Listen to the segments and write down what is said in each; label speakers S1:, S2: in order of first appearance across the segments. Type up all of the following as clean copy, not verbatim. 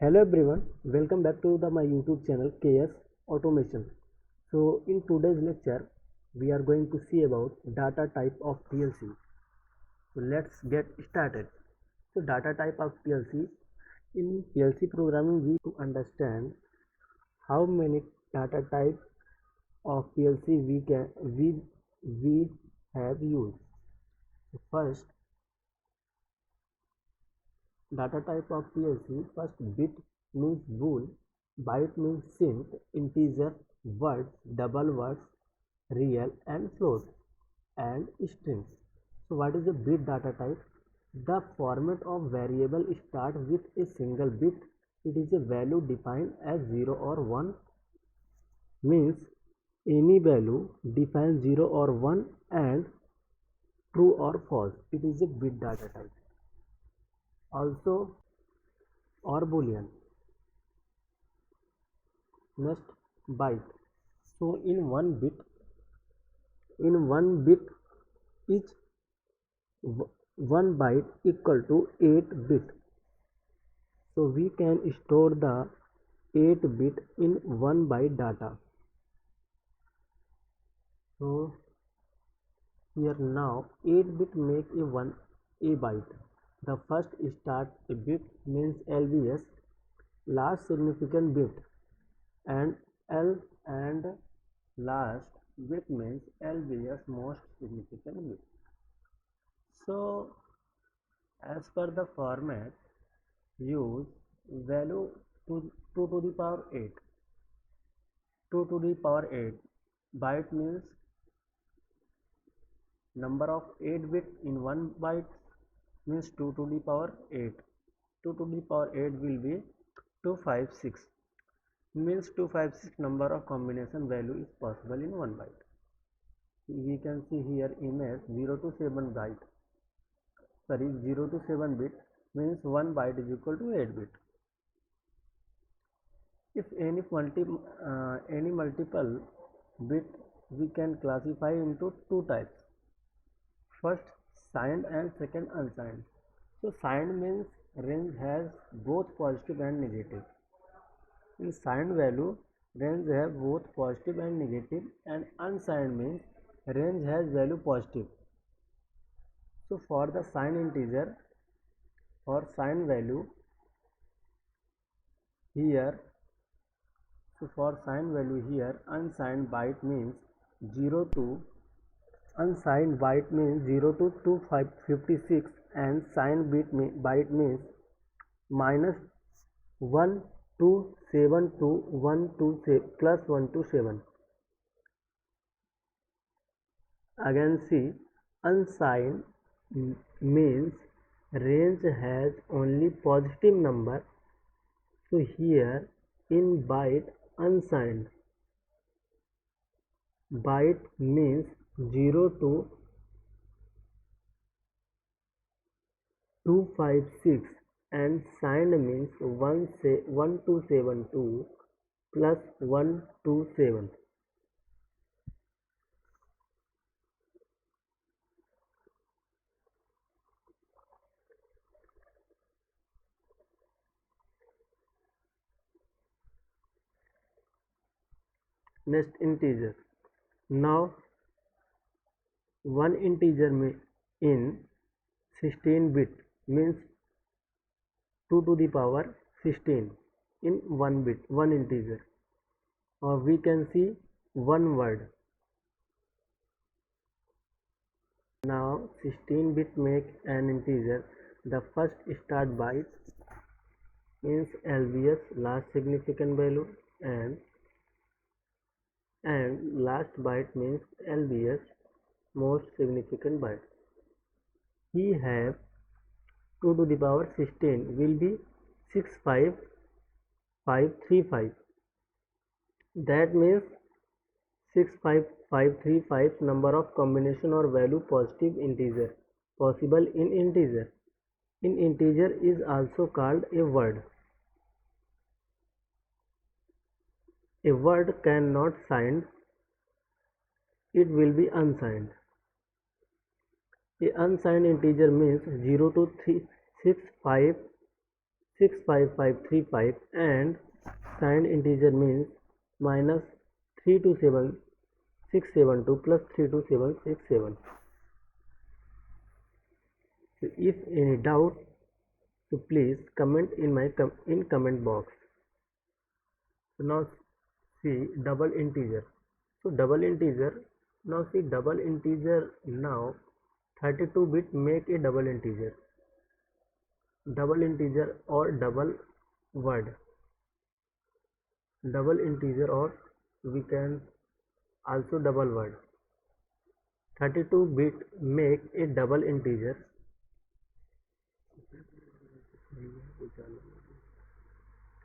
S1: Hello everyone, welcome back to my YouTube channel KS Automation. So in today's lecture, we are going to see about data type of PLC. So let's get started. So data type of PLC. In PLC programming, we to understand how many data type of PLC we have used. First, data type of PLC. First, bit means bool, byte means int, integer, words, double words, real and float, and strings. So what is a bit data type? The format of variable start with a single bit. It is a value defined as 0 or 1, means any value defines 0 or 1 and true or false. It is a bit data type. Also, or boolean. Next, byte. So in one bit each one byte equal to 8 bit. So we can store the 8 bit in 1 byte data. So here now 8 bit make a byte. The first start bit means LBS, last significant bit, and L and last bit means LBS, most significant bit. So as per the format, use value to 2 to the power 8. 2 to the power 8 byte means number of 8 bit in 1 byte means 2 to the power 8. 2 to the power 8 will be 256, means 256 number of combination value is possible in 1 byte. We can see here image 0 to 7 byte, 0 to 7 bit means 1 byte is equal to 8 bit. If any multiple bit, we can classify into two types. First, signed and second, unsigned. So signed means range has both positive and negative. In signed value, range have both positive and negative, and unsigned means range has value positive. So for the signed integer or signed value here, unsigned byte means 0 to 256, and signed byte means minus 1 to 7 to 1 to plus 1 to 7. Again see, unsigned means range has only positive number. So here in byte, unsigned byte means 0 to 256, and signed means 1 to 72 plus 1 to 7. Next, integer. Now one integer in 16 bit means 2 to the power 16 in 1 bit, one integer, or we can see one word. Now 16 bit make an integer. The first start byte means LBS, last significant value, and last byte means LBS, most significant byte. He have 2 to the power 16 will be 65535. That means 65535 number of combination or value positive integer possible in integer. In integer is also called a word. A word cannot signed, it will be unsigned. A unsigned integer means 0 to 655 65535 and signed integer means minus 327,672 plus 32767. So if any doubt, so please comment in my comment box. So now see double integer. So double integer, now see double integer now 32-bit make a double integer or double word, double integer, or we can also double word. 32-bit make a double integer.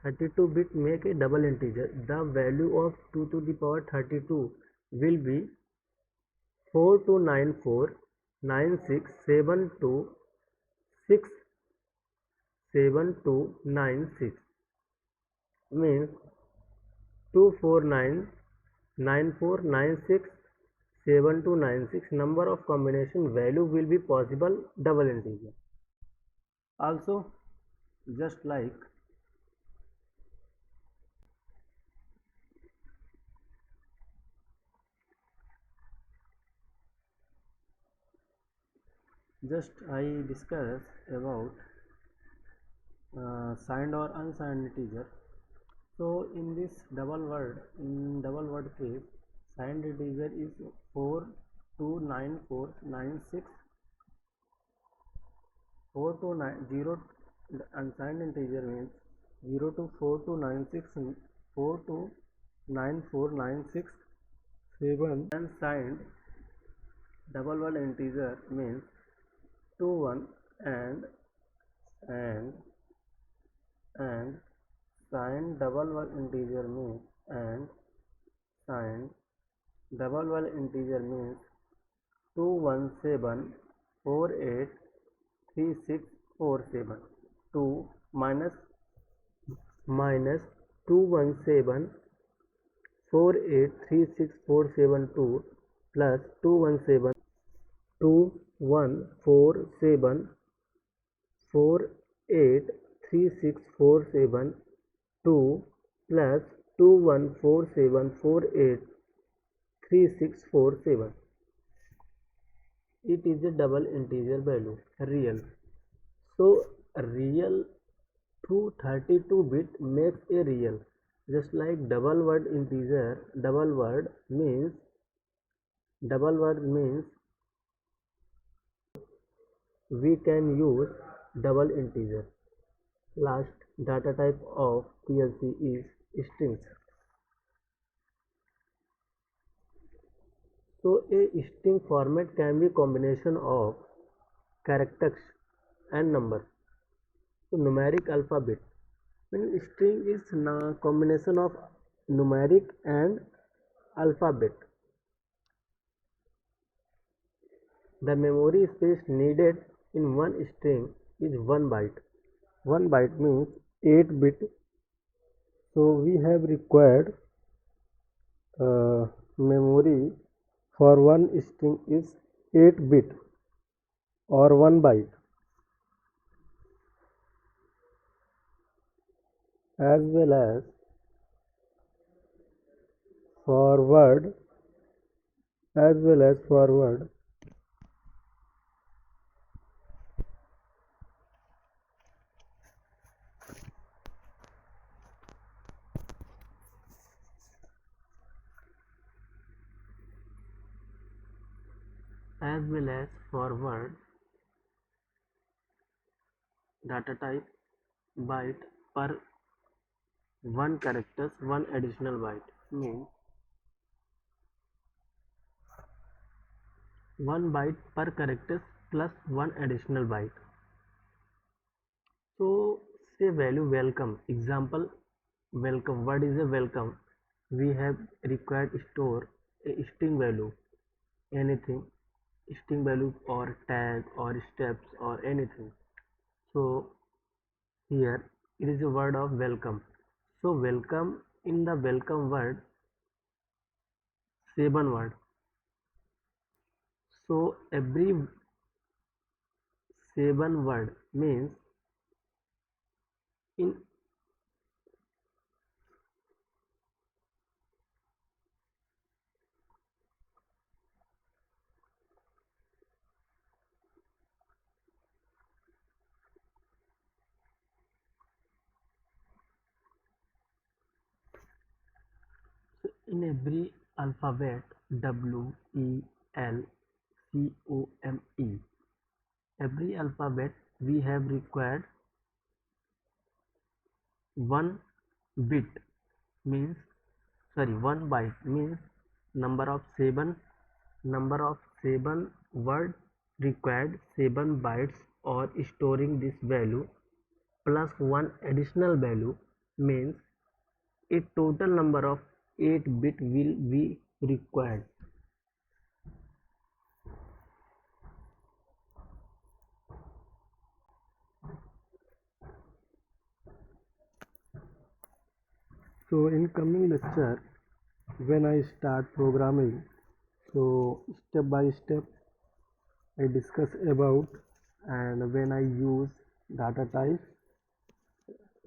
S1: 32-bit make a double integer. The value of 2 to the power 32 will be 429496726796, means 24994967296. Number of combination value will be possible double integer. Also, just like I discussed about signed or unsigned integer. So in this double word, in double word case, signed integer is 429496 0. Unsigned integer means 0 to 4296 429496 and signed double word integer means 21 and signed double word integer means signed double word integer means 217483647. 2 minus 217483647 plus 2 plus 2147483647. It is a double integer value, real. So real through 32-bit makes a real. Just like double word integer, double word means we can use double integer. Last data type of PLC is strings. So a string format can be combination of characters and number. So numeric alphabet. When string is combination of numeric and alphabet. The memory space needed in one string is 1 byte. 1 byte means 8 bit. So we have required memory for one string is 8 bit or 1 byte. As well as forward as well as forward data type byte per one characters, one additional byte, means 1 byte per characters plus one additional byte. So say value welcome. Example, welcome. What is a welcome? We have required store a string value, anything, string value or tag or steps or anything. So here it is a word of welcome. So welcome, in the welcome word 7 word. So every 7 word means in in every alphabet WELCOME, every alphabet we have required one bit means one byte means number of seven word required 7 bytes or storing this value plus one additional value means a total number of 8 bit will be required. So in coming lecture, when I start programming, so step by step I discuss about and when I use data type,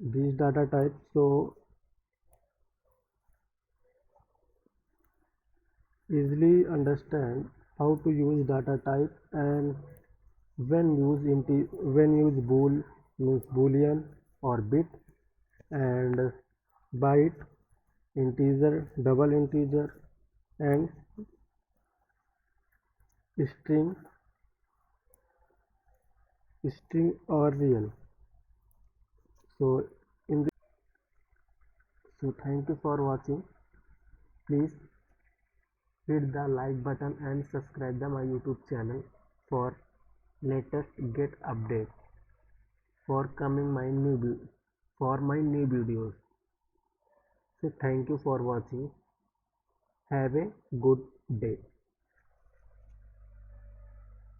S1: these data types, so easily understand how to use data type and when use bool means boolean or bit and byte integer double integer and string or real. So in this, so thank you for watching. Please hit the like button and subscribe to my YouTube channel for latest get update for coming my new videos. So thank you for watching. Have a good day.